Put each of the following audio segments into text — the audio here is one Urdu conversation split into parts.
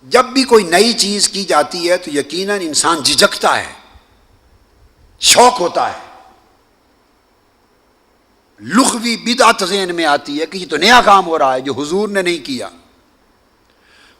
جب بھی کوئی نئی چیز کی جاتی ہے تو یقیناً انسان جھجکتا ہے، شوق ہوتا ہے، لغوی بدعت ذہن میں آتی ہے کہ یہ تو نیا کام ہو رہا ہے جو حضور نے نہیں کیا۔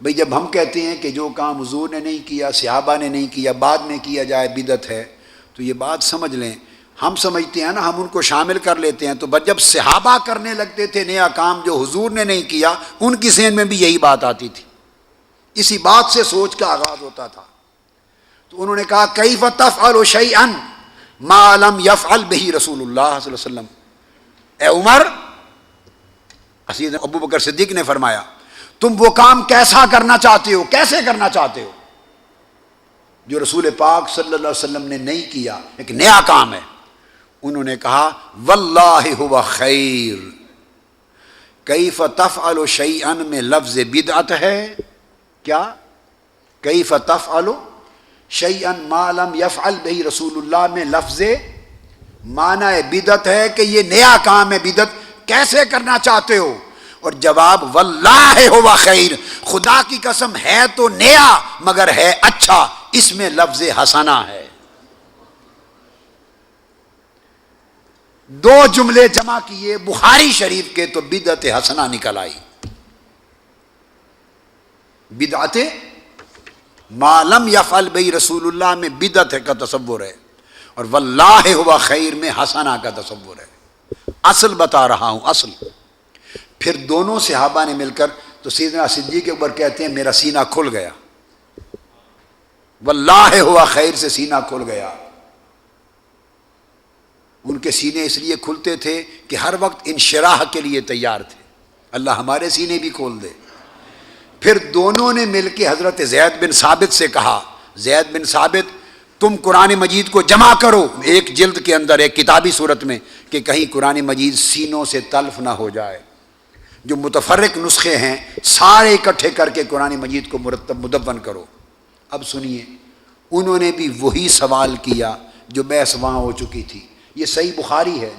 بھئی جب ہم کہتے ہیں کہ جو کام حضور نے نہیں کیا، صحابہ نے نہیں کیا، بعد میں کیا جائے بدعت ہے، تو یہ بات سمجھ لیں، ہم سمجھتے ہیں نا، ہم ان کو شامل کر لیتے ہیں، تو جب صحابہ کرنے لگتے تھے نیا کام جو حضور نے نہیں کیا، ان کی ذہن میں بھی یہی بات آتی تھی، اسی بات سے سوچ کا آغاز ہوتا تھا۔ تو انہوں نے کہا کیف تفعل شیئا ما لم یفعل بہ رسول اللہ صلی اللہ علیہ وسلم، اے عمر، حضرت ابو بکر صدیق نے فرمایا تم وہ کام کیسا کرنا چاہتے ہو، کیسے کرنا چاہتے ہو جو رسول پاک صلی اللہ علیہ وسلم نے نہیں کیا، ایک نیا کام ہے۔ انہوں نے کہا واللہ ہوا خیر۔ کیف تفعل شیئا میں لفظ بدعت ہے، کیا کیف تفعل شیئا ما لم یفعل بہ رسول اللہ میں لفظ معنی بدعت ہے کہ یہ نیا کام ہے، بدعت کیسے کرنا چاہتے ہو؟ اور جواب واللہ ہوا خیر، خدا کی قسم ہے تو نیا مگر ہے اچھا، اس میں لفظ حسنہ ہے۔ دو جملے جمع کیے بخاری شریف کے تو بدعت حسنہ نکل آئی۔ بدعت ما لم یفعل بہ رسول اللہ میں بدعت کا تصور ہے، اور واللہ ہوا خیر میں حسنہ کا تصور ہے۔ اصل بتا رہا ہوں، اصل۔ پھر دونوں صحابہ نے مل کر تو سیدنا صدیق کے اوپر کہتے ہیں میرا سینہ کھل گیا، واللہ ہوا خیر سے سینہ کھل گیا۔ ان کے سینے اس لیے کھلتے تھے کہ ہر وقت انشراح کے لیے تیار تھے، اللہ ہمارے سینے بھی کھول دے۔ پھر دونوں نے مل کے حضرت زید بن ثابت سے کہا زید بن ثابت تم قرآن مجید کو جمع کرو ایک جلد کے اندر، ایک کتابی صورت میں، کہ کہیں قرآن مجید سینوں سے تلف نہ ہو جائے۔ جو متفرق نسخے ہیں سارے اکٹھے کر کے قرآن مجید کو مرتب مدون کرو۔ اب سنیے، انہوں نے بھی وہی سوال کیا جو بحث وہاں ہو چکی تھی، یہ صحیح بخاری ہے۔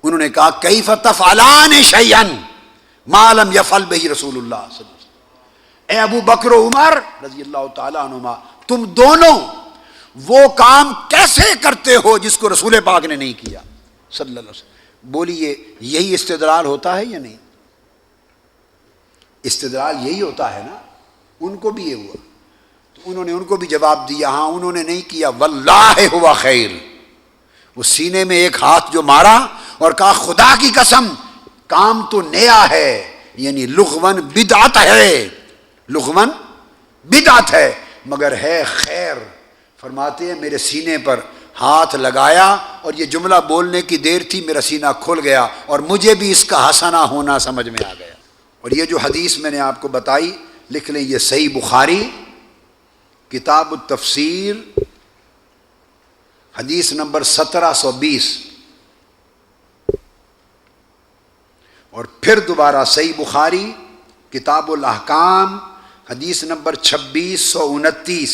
انہوں نے کہا کیف تفعلان شیئا ما لم یفعل بہ رسول اللہ صلی اللہ علیہ وسلم، اے ابو بکر و عمر رضی اللہ تعالیٰ عنہما، تم دونوں وہ کام کیسے کرتے ہو جس کو رسول پاک نے نہیں کیا صلی اللہ علیہ وسلم؟ بولیے یہی استدلال ہوتا ہے یا نہیں؟ استدلال یہی ہوتا ہے نا، ان کو بھی یہ ہوا تو انہوں نے ان کو بھی جواب دیا ہاں انہوں نے نہیں کیا، واللہ ہوا خیر۔ وہ سینے میں ایک ہاتھ جو مارا اور کہا خدا کی قسم کام تو نیا ہے، یعنی لغون بدعت ہے، لغون بدعت ہے مگر ہے خیر۔ فرماتے ہیں میرے سینے پر ہاتھ لگایا اور یہ جملہ بولنے کی دیر تھی، میرا سینہ کھل گیا اور مجھے بھی اس کا حسنہ ہونا سمجھ میں آ گیا۔ اور یہ جو حدیث میں نے آپ کو بتائی لکھ لیں، یہ صحیح بخاری کتاب التفسیر حدیث نمبر 1720، اور پھر دوبارہ صحیح بخاری کتاب الاحکام حدیث نمبر 2629،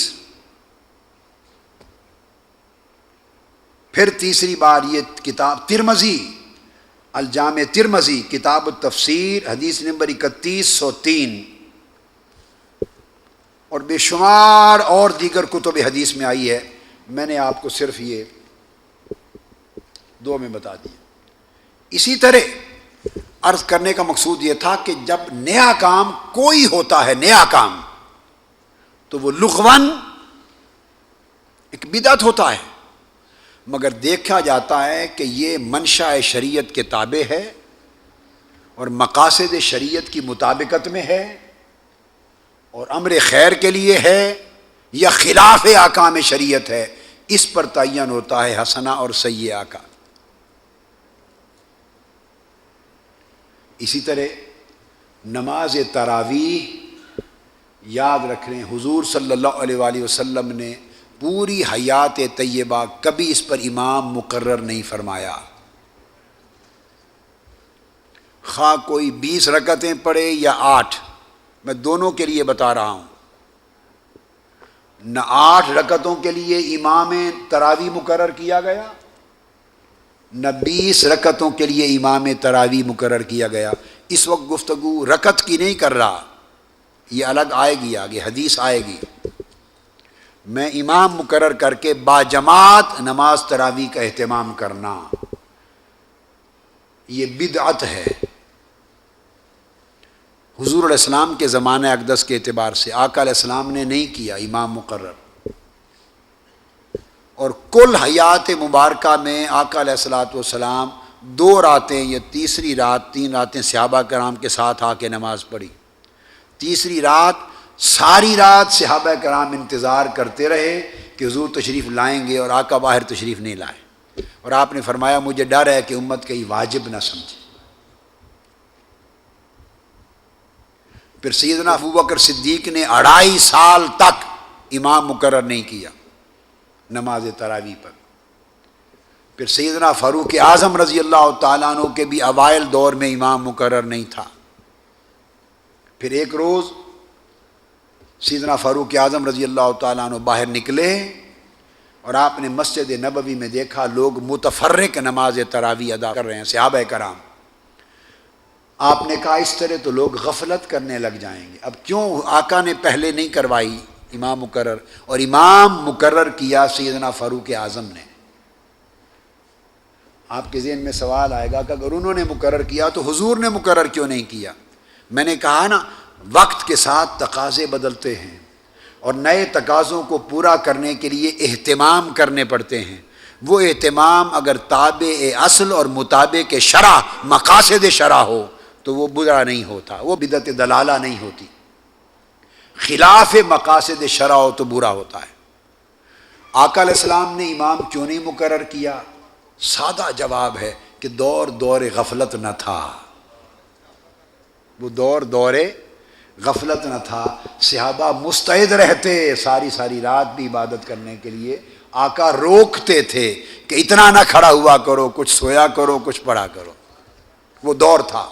پھر تیسری بار یہ کتاب ترمذی الجامع ترمذی کتاب التفسیر حدیث نمبر 3103، اور بے شمار اور دیگر کتب حدیث میں آئی ہے۔ میں نے آپ کو صرف یہ دو میں بتا دیا۔ اسی طرح عرض کرنے کا مقصود یہ تھا کہ جب نیا کام کوئی ہوتا ہے، نیا کام، تو وہ لغون ایک بدعت ہوتا ہے، مگر دیکھا جاتا ہے کہ یہ منشاء شریعت کے تابع ہے اور مقاصد شریعت کی مطابقت میں ہے اور امر خیر کے لیے ہے یا خلاف احکام شریعت ہے، اس پر تعین ہوتا ہے حسنہ اور سیئہ کا۔ اسی طرح نماز تراویح یاد رکھ لیں، حضور صلی اللہ علیہ وآلہ وسلم نے پوری حیات طیبہ کبھی اس پر امام مقرر نہیں فرمایا، خواہ کوئی 20 رکعتیں پڑھے یا 8، میں دونوں کے لیے بتا رہا ہوں۔ نہ 8 رکعتوں کے لیے امام تراویح مقرر کیا گیا، نہ 20 رکعتوں کے لیے امام تراویح مقرر کیا گیا۔ اس وقت گفتگو رکعت کی نہیں کر رہا، یہ الگ آئے گی، آگے حدیث آئے گی، میں امام مقرر کر کے باجماعت نماز تراویح کا اہتمام کرنا، یہ بدعت ہے۔ حضور علیہ السلام کے زمانہ اقدس کے اعتبار سے آقا علیہ السلام نے نہیں کیا امام مقرر، اور کل حیات مبارکہ میں آقا علیہ الصلوۃ والسلام 2 راتیں یا تیسری رات 3 راتیں صحابہ کرام کے ساتھ آ کے نماز پڑھی۔ تیسری رات ساری رات صحابہ کرام انتظار کرتے رہے کہ حضور تشریف لائیں گے، اور آقا باہر تشریف نہیں لائے، اور آپ نے فرمایا مجھے ڈر ہے کہ امت کہیں واجب نہ سمجھے۔ پھر سیدنا ابوبکر صدیق نے 2.5 سال تک امام مقرر نہیں کیا نماز تراویح پر۔ پھر سیدنا فاروق اعظم رضی اللہ تعالیٰ عنہ کے بھی اوائل دور میں امام مقرر نہیں تھا۔ پھر ایک روز سیدنا فاروق اعظم رضی اللہ تعالیٰ عنہ باہر نکلے، اور آپ نے مسجد نبوی میں دیکھا لوگ متفرق نماز تراویح ادا کر رہے ہیں، صحابہ کرام۔ آپ نے کہا اس طرح تو لوگ غفلت کرنے لگ جائیں گے، اب کیوں آقا نے پہلے نہیں کروائی امام مقرر، اور امام مقرر کیا سیدنا فاروق اعظم نے۔ آپ کے ذہن میں سوال آئے گا کہ اگر انہوں نے مقرر کیا تو حضور نے مقرر کیوں نہیں کیا؟ میں نے کہا نا، وقت کے ساتھ تقاضے بدلتے ہیں، اور نئے تقاضوں کو پورا کرنے کے لیے اہتمام کرنے پڑتے ہیں۔ وہ اہتمام اگر تابع اصل اور مطابق شرع مقاصد شرع ہو تو وہ برا نہیں ہوتا، وہ بدعت دلالہ نہیں ہوتی۔ خلاف مقاصد شرع ہو تو برا ہوتا ہے۔ آقا علیہ السلام نے امام کیوں نہیں مقرر کیا؟ سادہ جواب ہے کہ دور غفلت نہ تھا، وہ دور غفلت نہ تھا۔ صحابہ مستعد رہتے ساری رات بھی عبادت کرنے کے لیے، آقا روکتے تھے کہ اتنا نہ کھڑا ہوا کرو، کچھ سویا کرو، کچھ پڑھا کرو۔ وہ دور تھا۔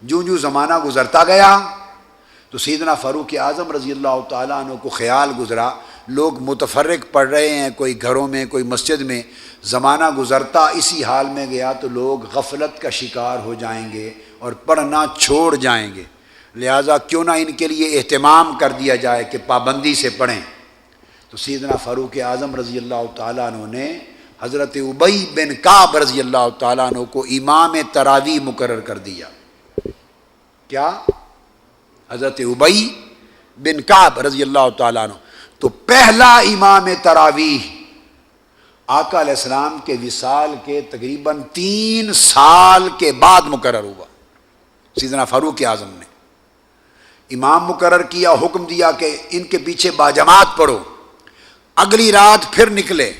جو زمانہ گزرتا گیا تو سیدنا فاروق اعظم رضی اللہ تعالیٰ عنہ کو خیال گزرا لوگ متفرق پڑھ رہے ہیں، کوئی گھروں میں کوئی مسجد میں، زمانہ گزرتا اسی حال میں گیا تو لوگ غفلت کا شکار ہو جائیں گے اور پڑھنا چھوڑ جائیں گے، لہٰذا کیوں نہ ان کے لیے اہتمام کر دیا جائے کہ پابندی سے پڑھیں۔ تو سیدنا فاروق اعظم رضی اللہ تعالیٰ عنہ نے حضرت ابی بن کعب رضی اللہ تعالیٰ عنہ کو امام تراویح مقرر کر دیا۔ کیا؟ حضرت ابی بن کعب رضی اللہ تعالیٰ عنہ تو پہلا امام تراویح آقا علیہ السلام کے وصال کے تقریباً 3 سال کے بعد مقرر ہوا۔ سیدنا فاروق اعظم نے امام مقرر کیا، حکم دیا کہ ان کے پیچھے باجماعت پڑھو۔ اگلی رات پھر نکلے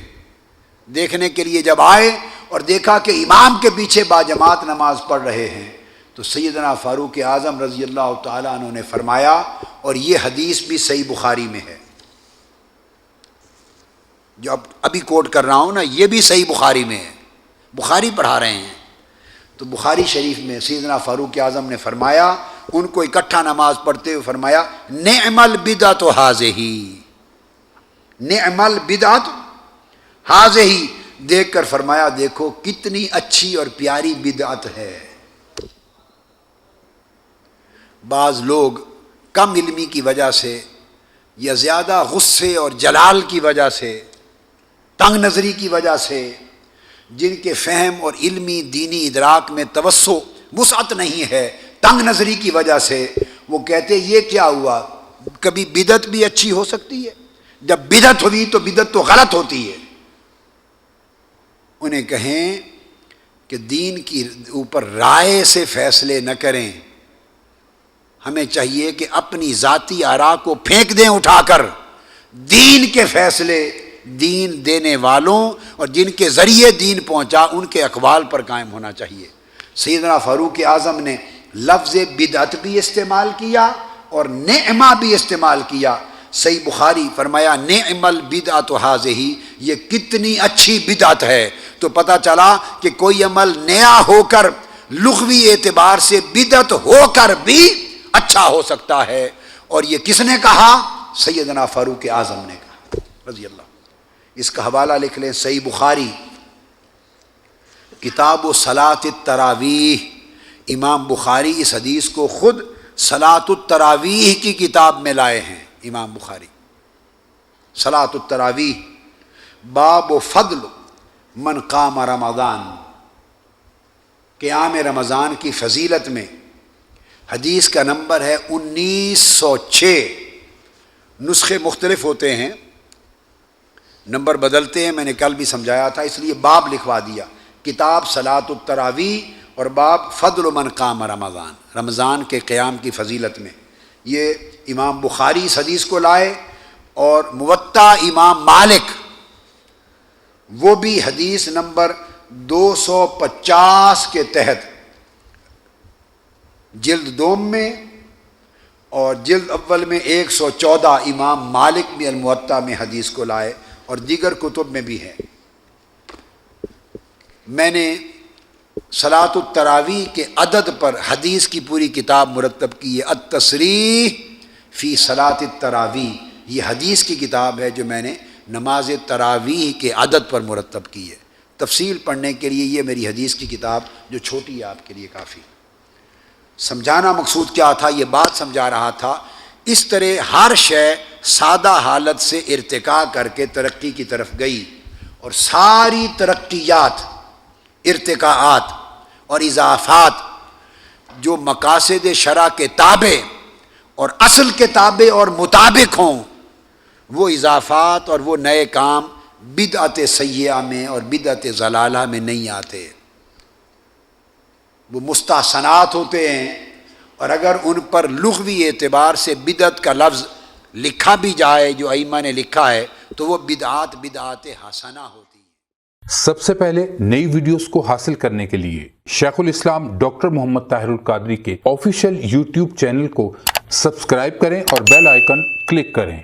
دیکھنے کے لیے، جب آئے اور دیکھا کہ امام کے پیچھے باجماعت نماز پڑھ رہے ہیں تو سیدنا فاروق اعظم رضی اللہ تعالیٰ عنہ نے فرمایا، اور یہ حدیث بھی صحیح بخاری میں ہے، جو ابھی کوٹ کر رہا ہوں نا، یہ بھی صحیح بخاری میں ہے، بخاری پڑھا رہے ہیں تو بخاری شریف میں سیدنا فاروق اعظم نے فرمایا، ان کو اکٹھا نماز پڑھتے ہوئے فرمایا، نعم البدعۃ ھذہ، نعم البدعۃ ھذہ، دیکھ کر فرمایا دیکھو کتنی اچھی اور پیاری بدعت ہے۔ بعض لوگ کم علمی کی وجہ سے یا زیادہ غصے اور جلال کی وجہ سے، تنگ نظری کی وجہ سے، جن کے فہم اور علمی دینی ادراک میں توسع وسعت نہیں ہے، تنگ نظری کی وجہ سے وہ کہتے یہ کیا ہوا، کبھی بدعت بھی اچھی ہو سکتی ہے، جب بدعت ہوئی تو بدعت تو غلط ہوتی ہے۔ انہیں کہیں کہ دین کی اوپر رائے سے فیصلے نہ کریں، ہمیں چاہیے کہ اپنی ذاتی آراء کو پھینک دیں اٹھا کر، دین کے فیصلے دین دینے والوں اور جن کے ذریعے دین پہنچا ان کے اقوال پر قائم ہونا چاہیے۔ سیدنا فاروق اعظم نے لفظ بدعت بھی استعمال کیا اور نعمہ بھی استعمال کیا۔ صحیح بخاری فرمایا نعم البدعۃ ھذہ، یہ کتنی اچھی بدعت ہے۔ تو پتہ چلا کہ کوئی عمل نیا ہو کر لغوی اعتبار سے بدعت ہو کر بھی اچھا ہو سکتا ہے، اور یہ کس نے کہا؟ سیدنا فاروق اعظم نے کہا رضی اللہ۔ اس کا حوالہ لکھ لیں، صحیح بخاری کتاب صلاۃ التراویح، امام بخاری اس حدیث کو خود صلاۃ التراویح کی کتاب میں لائے ہیں امام بخاری. صلاۃ التراویح باب و فضل من قام رمضان، قیام رمضان کی فضیلت میں. حدیث کا نمبر ہے 1906. نسخے مختلف ہوتے ہیں، نمبر بدلتے ہیں، میں نے کل بھی سمجھایا تھا، اس لیے باب لکھوا دیا. کتاب صلاۃ التراویح اور باب فضل من قام رمضان، رمضان کے قیام کی فضیلت میں. یہ امام بخاری اس حدیث کو لائے، اور موطا امام مالک وہ بھی حدیث نمبر 250 کے تحت جلد دوم میں اور جلد اول میں 114 امام مالک بھی الموطا میں حدیث کو لائے، اور دیگر کتب میں بھی ہے. میں نے صلاۃ التراویح کے عدد پر حدیث کی پوری کتاب مرتب کی ہے، التصریح فی صلاۃ التراویح. یہ حدیث کی کتاب ہے جو میں نے نماز تراویح کے عدد پر مرتب کی ہے. تفصیل پڑھنے کے لیے یہ میری حدیث کی کتاب جو چھوٹی ہے آپ کے لیے کافی. سمجھانا مقصود کیا تھا؟ یہ بات سمجھا رہا تھا اس طرح ہر شے سادہ حالت سے ارتقاء کر کے ترقی کی طرف گئی، اور ساری ترقیات، ارتقاءات اور اضافات جو مقاصد شرع کے تابع اور اصل کے تابع اور مطابق ہوں، وہ اضافات اور وہ نئے کام بدعت سیئہ میں اور بدعت ضلالہ میں نہیں آتے. وہ مستحسنات ہوتے ہیں، اور اگر ان پر لغوی اعتبار سے بدعت کا لفظ لکھا بھی جائے جو ائمہ نے لکھا ہے تو وہ بدعات حسنہ ہوتی ہیں. سب سے پہلے نئی ویڈیوز کو حاصل کرنے کے لیے شیخ الاسلام ڈاکٹر محمد طاہر القادری کے آفیشیل یوٹیوب چینل کو سبسکرائب کریں اور بیل آئیکن کلک کریں.